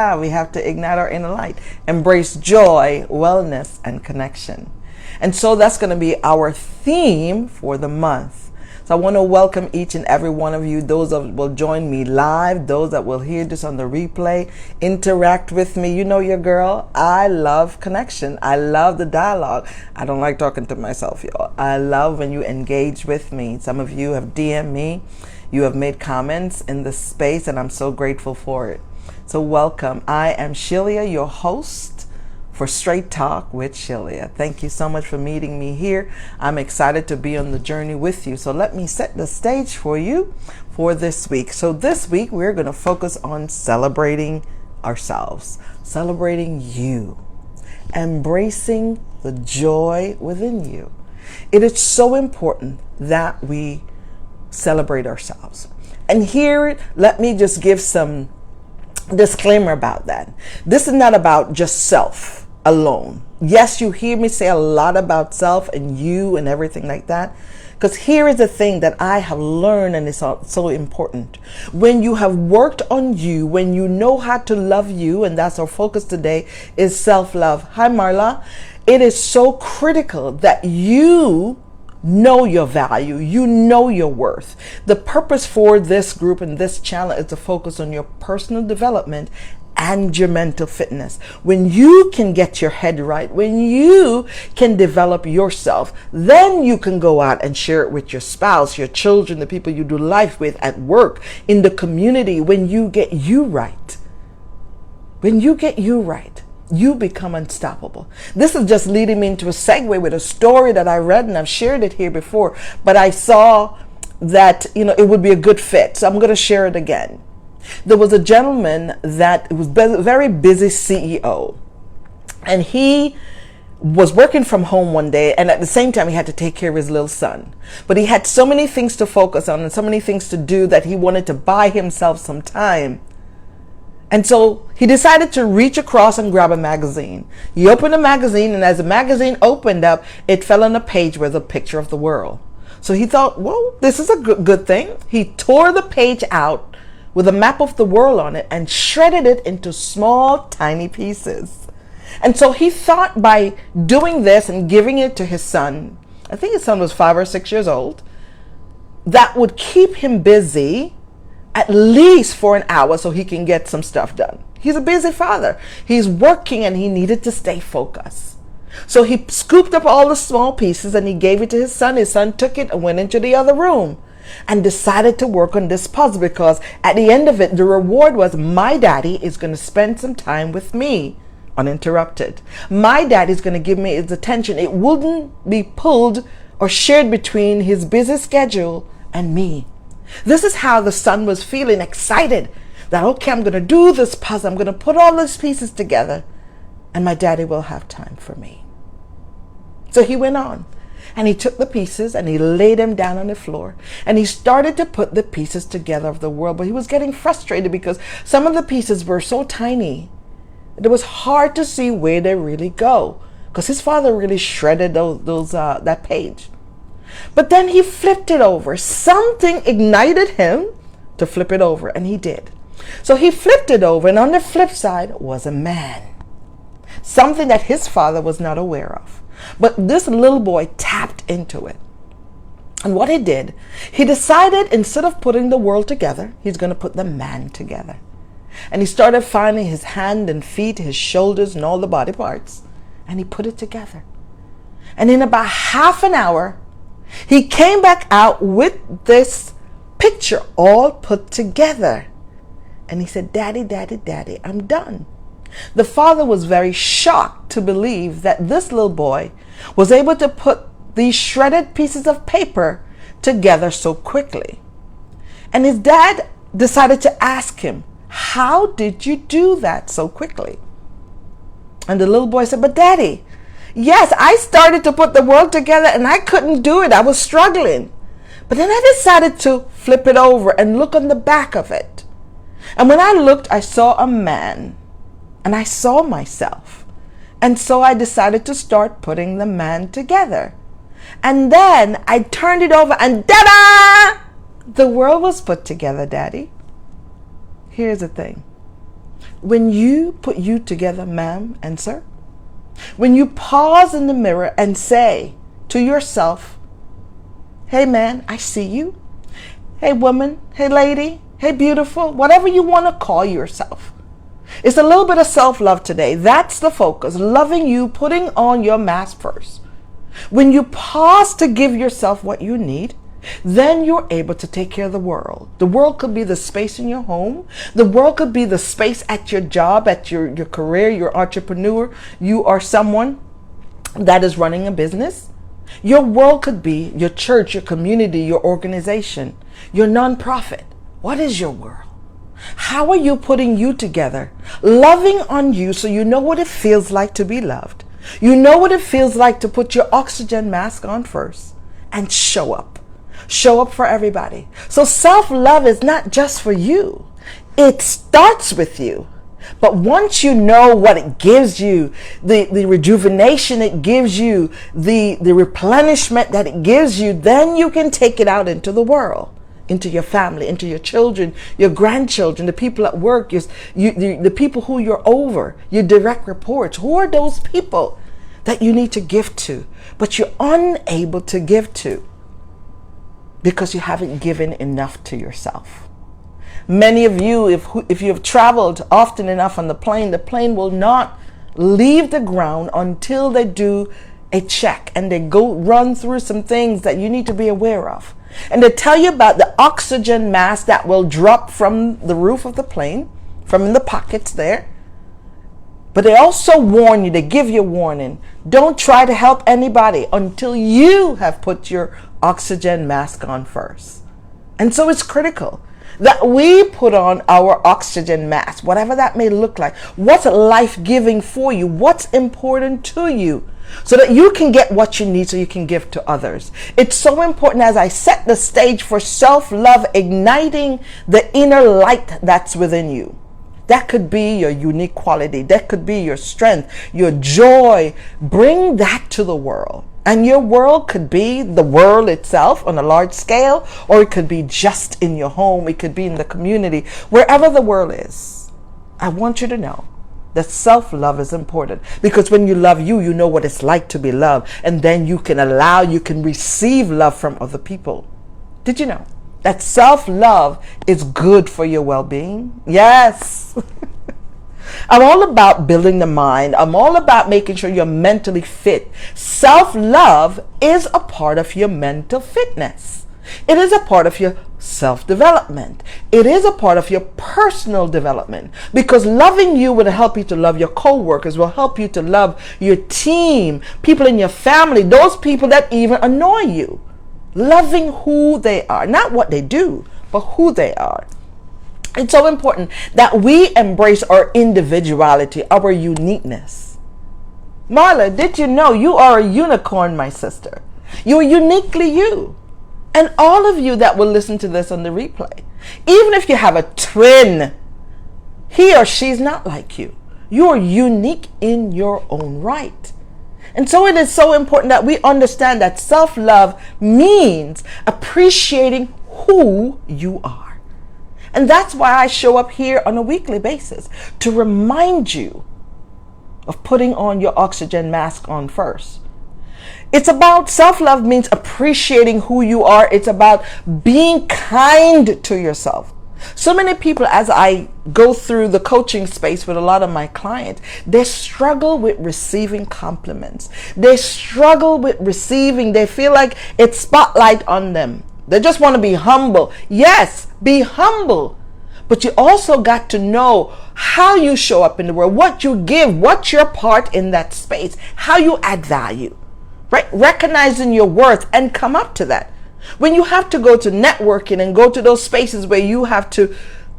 We have to ignite our inner light, embrace joy, wellness, and connection. And so that's going to be our theme for the month. So I want to welcome each and every one of you, those that will join me live, those that will hear this on the replay, interact with me. You know your girl, I love connection. I love the dialogue. I don't like talking to myself, y'all. I love when you engage with me. Some of you have DM'd me. You have made comments in this space, and I'm so grateful for it. So welcome. I am Shelia, your host for Straight Talk with Shelia. Thank you so much for meeting me here. I'm excited to be on the journey with you. So let me set the stage for you for this week. So this week we're going to focus on celebrating ourselves, celebrating you, embracing the joy within you. It is so important that we celebrate ourselves. And here, let me just give some disclaimer about that. This is not about just self alone. Yes, you hear me say a lot about self and you and everything like that, because here is the thing that I have learned, and it's so important. When you have worked on you, when you know how to love you, and that's our focus today, is self-love. Hi, Marla. It is so critical that you know your value, you know your worth. The purpose for this group and this channel is to focus on your personal development and your mental fitness. When you can get your head right, when you can develop yourself, then you can go out and share it with your spouse, your children, the people you do life with, at work, in the community. When you get you right, when you get you right, you become unstoppable. This is just leading me into a segue with a story that I read, and I've shared it here before, but I saw that, it would be a good fit. So I'm going to share it again. There was a gentleman that was a very busy CEO, and he was working from home one day, and at the same time he had to take care of his little son. But he had so many things to focus on and so many things to do that he wanted to buy himself some time. And so he decided to reach across and grab a magazine. He opened a magazine, and as the magazine opened up, it fell on a page with a picture of the world. So he thought, well, this is a good thing. He tore the page out with a map of the world on it and shredded it into small, tiny pieces. And so he thought by doing this and giving it to his son, I think his son was 5 or 6 years old, that would keep him busy at least for an hour so he can get some stuff done. He's a busy father. He's working and he needed to stay focused. So he scooped up all the small pieces and he gave it to his son. His son took it and went into the other room and decided to work on this puzzle, because at the end of it, the reward was, my daddy is going to spend some time with me uninterrupted. My daddy's going to give me his attention. It wouldn't be pulled or shared between his busy schedule and me. This is how the son was feeling, excited that, okay, I'm going to do this puzzle. I'm going to put all these pieces together and my daddy will have time for me. So he went on and he took the pieces and he laid them down on the floor and he started to put the pieces together of the world. But he was getting frustrated because some of the pieces were so tiny that it was hard to see where they really go, because his father really shredded that page. But then he flipped it over. Something ignited him to flip it over, and he did. So he flipped it over, and on the flip side was a man. Something that his father was not aware of. But this little boy tapped into it. And what he did, he decided instead of putting the world together, he's going to put the man together. And he started finding his hand and feet, his shoulders, and all the body parts. And he put it together. And in about half an hour, he came back out with this picture all put together. And he said, Daddy, Daddy, Daddy, I'm done. The father was very shocked to believe that this little boy was able to put these shredded pieces of paper together so quickly. And his dad decided to ask him, how did you do that so quickly? And the little boy said, but Daddy, yes, I started to put the world together and I couldn't do it. I was struggling. But then I decided to flip it over and look on the back of it. And when I looked, I saw a man and I saw myself. And so I decided to start putting the man together. And then I turned it over and ta-da! The world was put together, Daddy. Here's the thing. When you put you together, ma'am and sir, when you pause in the mirror and say to yourself, hey man, I see you. Hey woman, hey lady, hey beautiful, whatever you want to call yourself. It's a little bit of self-love today. That's the focus. Loving you, putting on your mask first. When you pause to give yourself what you need, then you're able to take care of the world. The world could be the space in your home. The world could be the space at your job, at your career, your entrepreneur. You are someone that is running a business. Your world could be your church, your community, your organization, your nonprofit. What is your world? How are you putting you together? Loving on you so you know what it feels like to be loved. You know what it feels like to put your oxygen mask on first and show up. Show up for everybody. So self-love is not just for you. It starts with you. But once you know what it gives you, the rejuvenation it gives you, the replenishment that it gives you, then you can take it out into the world, into your family, into your children, your grandchildren, the people at work, the people who you're over, your direct reports. Who are those people that you need to give to, but you're unable to give to because you haven't given enough to yourself? Many of you, if you have traveled often enough on the plane will not leave the ground until they do a check and they go run through some things that you need to be aware of. And they tell you about the oxygen mask that will drop from the roof of the plane, from in the pockets there. But they also warn you, they give you a warning. Don't try to help anybody until you have put your oxygen mask on first. And so it's critical that we put on our oxygen mask, whatever that may look like. What's life-giving for you? What's important to you? So that you can get what you need so you can give to others. It's so important as I set the stage for self-love, igniting the inner light that's within you. That could be your unique quality. That could be your strength, your joy. Bring that to the world. And your world could be the world itself on a large scale, or it could be just in your home. It could be in the community, wherever the world is. I want you to know that self-love is important, because when you love you, you know what it's like to be loved. And then you can receive love from other people. Did you know that self-love is good for your well-being? Yes. I'm all about building the mind. I'm all about making sure you're mentally fit. Self-love is a part of your mental fitness. It is a part of your self-development. It is a part of your personal development, because loving you will help you to love your co-workers, will help you to love your team, people in your family, those people that even annoy you. Loving who they are, not what they do, but who they are. It's so important that we embrace our individuality, our uniqueness. Marla, did you know you are a unicorn, my sister? You are uniquely you. And all of you that will listen to this on the replay, even if you have a twin, he or she's not like you. You are unique in your own right. And so it is so important that we understand that self-love means appreciating who you are. And that's why I show up here on a weekly basis, to remind you of putting on your oxygen mask on first. It's about self-love means appreciating who you are. It's about being kind to yourself. So many people, as I go through the coaching space with a lot of my clients, they struggle with receiving compliments. They struggle with receiving, they feel like it's spotlight on them. They just want to be humble. Yes, be humble. But you also got to know how you show up in the world, what you give, what's your part in that space, how you add value, right? Recognizing your worth and come up to that. When you have to go to networking and go to those spaces where you have to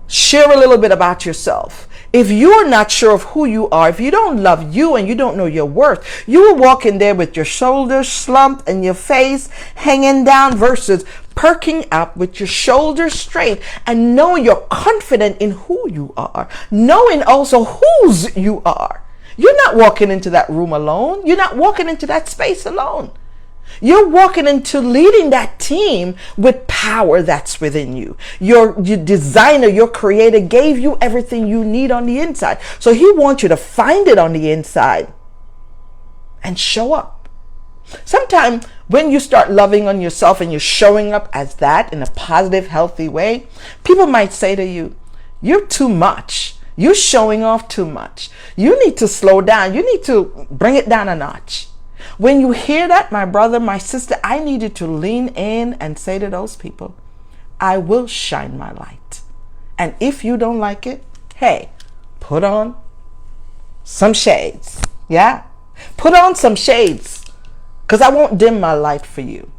share a little bit about yourself, if you're not sure of who you are, if you don't love you and you don't know your worth, you will walk in there with your shoulders slumped and your face hanging down, versus perking up with your shoulders straight and knowing you're confident in who you are, knowing also whose you are. You're not walking into that room alone. You're not walking into that space alone. You're walking into leading that team with power that's within you. Your designer, your creator gave you everything you need on the inside. So he wants you to find it on the inside and show up. Sometimes when you start loving on yourself and you're showing up as that in a positive, healthy way, people might say to you, you're too much. You're showing off too much. You need to slow down. You need to bring it down a notch. When you hear that, my brother, my sister, I need you to lean in and say to those people, I will shine my light. And if you don't like it, hey, put on some shades. Yeah, put on some shades, because I won't dim my light for you.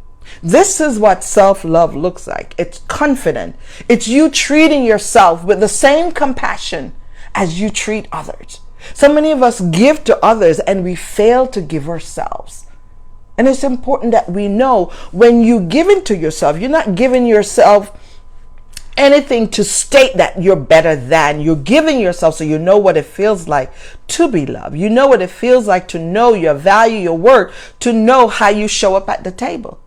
This is what self-love looks like. It's confident. It's you treating yourself with the same compassion as you treat others. So many of us give to others and we fail to give ourselves. And it's important that we know when you give into yourself, you're not giving yourself anything to state that you're better than. You're giving yourself so you know what it feels like to be loved. You know what it feels like to know your value, your worth, to know how you show up at the table.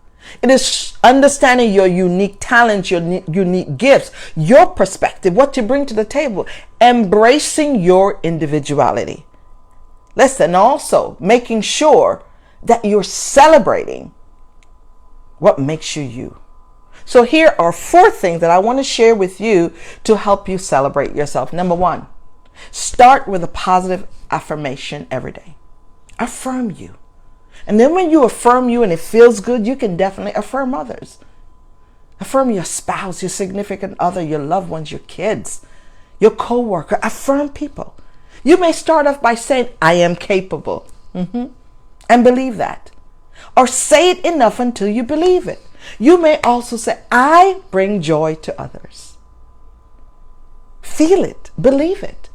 It is understanding your unique talents, your unique gifts, your perspective, what you bring to the table, embracing your individuality. Listen, also making sure that you're celebrating what makes you you. So here are 4 things that I want to share with you to help you celebrate yourself. Number 1, start with a positive affirmation every day. Affirm you. And then when you affirm you and it feels good, you can definitely affirm others. Affirm your spouse, your significant other, your loved ones, your kids, your co-worker. Affirm people. You may start off by saying, I am capable. And believe that. Or say it enough until you believe it. You may also say, I bring joy to others. Feel it. Believe it.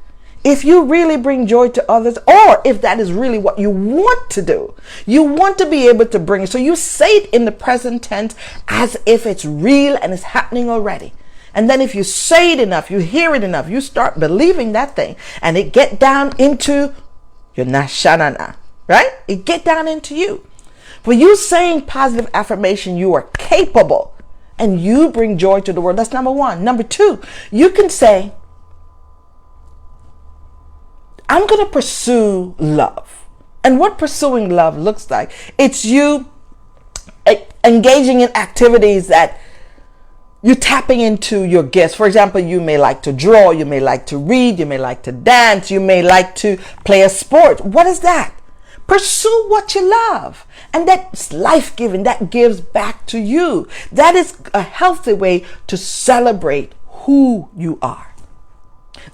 If you really bring joy to others, or if that is really what you want to do, you want to be able to bring it. So you say it in the present tense as if it's real and it's happening already. And then if you say it enough, you hear it enough, you start believing that thing, and it get down into your nashanana, right? It get down into you. For you saying positive affirmation, you are capable and you bring joy to the world. That's number 1. Number 2, you can say, I'm going to pursue love. And what pursuing love looks like, it's you engaging in activities that you're tapping into your gifts. For example, you may like to draw, you may like to read, you may like to dance, you may like to play a sport. What is that? Pursue what you love. And that's life-giving. That gives back to you. That is a healthy way to celebrate who you are.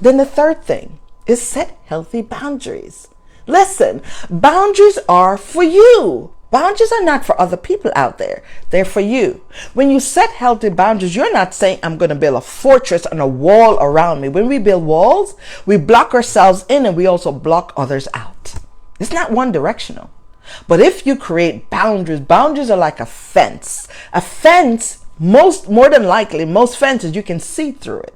Then the 3rd thing is set healthy boundaries. Listen, boundaries are for you. Boundaries are not for other people out there. They're for you. When you set healthy boundaries, you're not saying, I'm going to build a fortress and a wall around me. When we build walls, we block ourselves in and we also block others out. It's not one directional. But if you create boundaries, boundaries are like a fence. A fence, more than likely, most fences, you can see through it.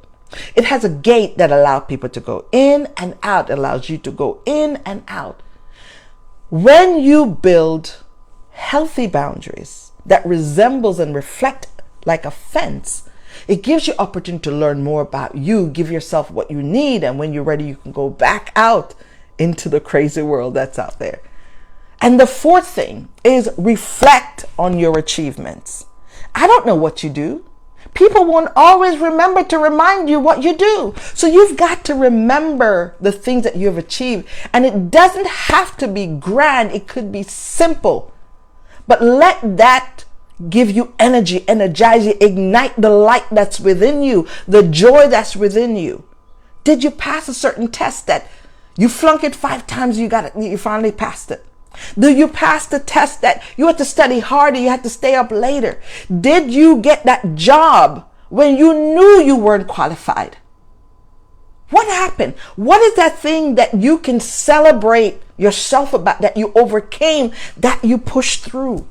It has a gate that allows people to go in and out. It allows you to go in and out. When you build healthy boundaries that resembles and reflect like a fence, it gives you opportunity to learn more about you, give yourself what you need, and when you're ready, you can go back out into the crazy world that's out there. And the 4th thing is reflect on your achievements. I don't know what you do. People won't always remember to remind you what you do. So you've got to remember the things that you've achieved. And it doesn't have to be grand. It could be simple. But let that give you energy, energize you, ignite the light that's within you, the joy that's within you. Did you pass a certain test that you flunked it 5 times, you finally passed it? Do you pass the test that you had to study harder, you had to stay up later? Did you get that job when you knew you weren't qualified? What happened? What is that thing that you can celebrate yourself about, that you overcame, that you pushed through?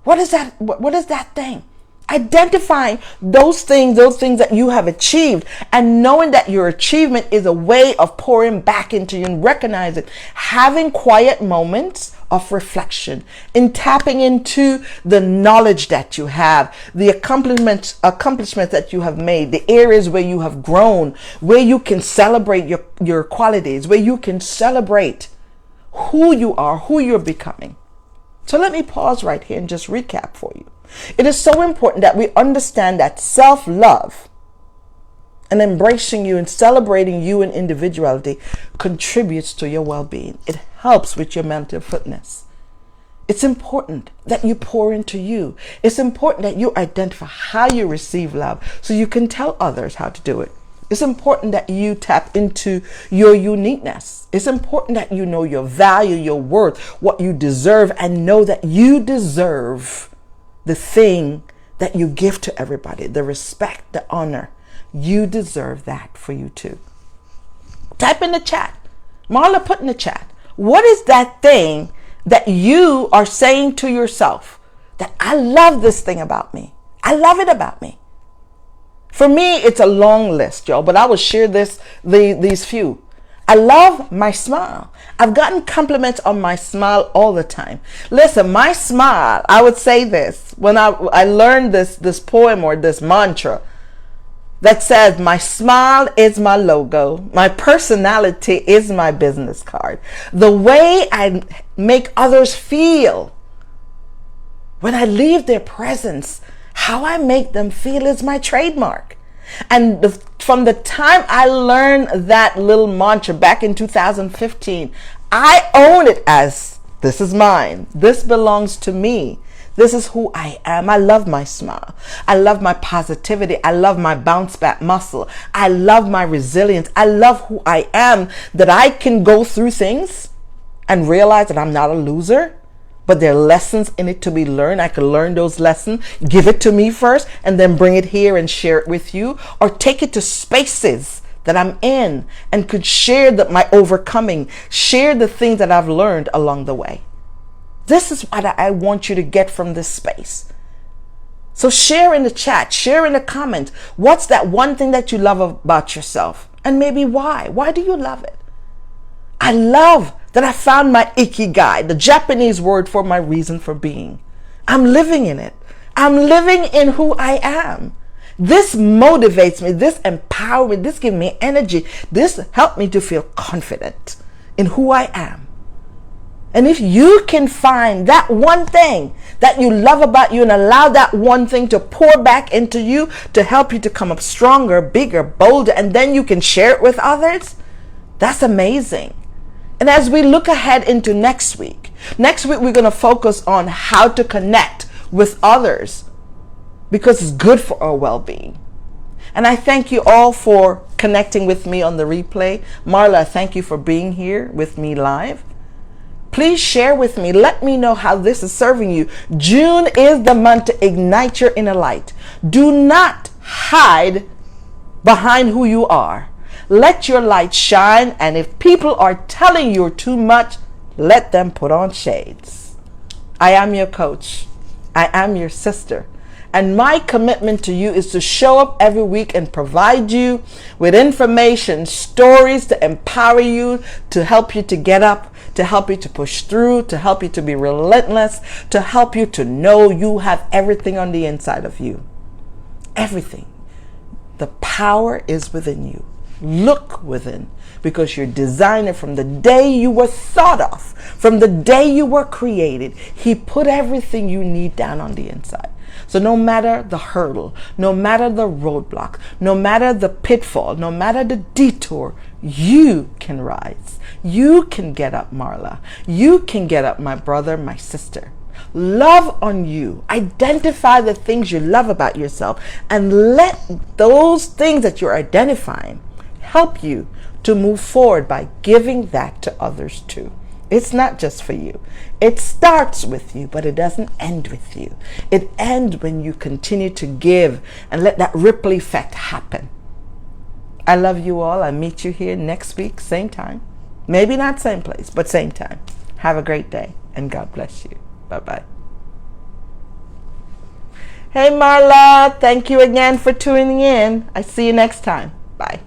What is that? What is that thing? Identifying those things that you have achieved, and knowing that your achievement is a way of pouring back into you, and recognizing, having quiet moments of reflection, in tapping into the knowledge that you have, the accomplishments that you have made, the areas where you have grown, where you can celebrate your qualities, where you can celebrate who you are, who you're becoming. So let me pause right here and just recap for you. It is so important that we understand that self-love and embracing you and celebrating you and individuality contributes to your well-being. It helps with your mental fitness. It's important that you pour into you. It's important that you identify how you receive love so you can tell others how to do it. It's important that you tap into your uniqueness. It's important that you know your value, your worth, what you deserve, and know that you deserve the thing that you give to everybody, the respect, the honor. You deserve that for you too. Type in the chat. Marla, put in the chat. What is that thing that you are saying to yourself that I love this thing about me? I love it about me. For me, it's a long list, y'all, but I will share these few. I love my smile. I've gotten compliments on my smile all the time. Listen, my smile, I would say this, when I learned this poem or this mantra that says, my smile is my logo, my personality is my business card. The way I make others feel when I leave their presence, how I make them feel is my trademark. And from the time I learned that little mantra back in 2015, I own it as, this is mine. This belongs to me. This is who I am. I love my smile. I love my positivity. I love my bounce back muscle. I love my resilience. I love who I am, that I can go through things and realize that I'm not a loser, but there are lessons in it to be learned. I can learn those lessons, give it to me first, and then bring it here and share it with you, or take it to spaces that I'm in and could share my overcoming, share the things that I've learned along the way. This is what I want you to get from this space. So share in the chat, share in the comments. What's that one thing that you love about yourself? And maybe why? Why do you love it? I love that I found my ikigai, the Japanese word for my reason for being. I'm living in it. I'm living in who I am. This motivates me. This empowers me. This gives me energy. This helps me to feel confident in who I am. And if you can find that one thing that you love about you and allow that one thing to pour back into you to help you to come up stronger, bigger, bolder, and then you can share it with others, that's amazing. And as we look ahead into next week we're going to focus on how to connect with others because it's good for our well-being. And I thank you all for connecting with me on the replay. Marla, thank you for being here with me live. Please share with me. Let me know how this is serving you. June is the month to ignite your inner light. Do not hide behind who you are. Let your light shine, and if people are telling you too much, let them put on shades. I am your coach. I am your sister. And my commitment to you is to show up every week and provide you with information, stories to empower you, to help you to get up, to help you to push through, to help you to be relentless, to help you to know you have everything on the inside of you. Everything. The power is within you. Look within, because you're designed from the day you were thought of, from the day you were created. He put everything you need down on the inside. So no matter the hurdle, no matter the roadblock, no matter the pitfall, no matter the detour, you can rise. You can get up, Marla. You can get up, my brother, my sister. Love on you. Identify the things you love about yourself, and let those things that you're identifying help you to move forward by giving that to others too. It's not just for you. It starts with you, but it doesn't end with you. It ends when you continue to give and let that ripple effect happen. I love you all. I'll meet you here next week, same time. Maybe not same place, but same time. Have a great day, and God bless you. Bye-bye. Hey, Marla, thank you again for tuning in. I see you next time. Bye.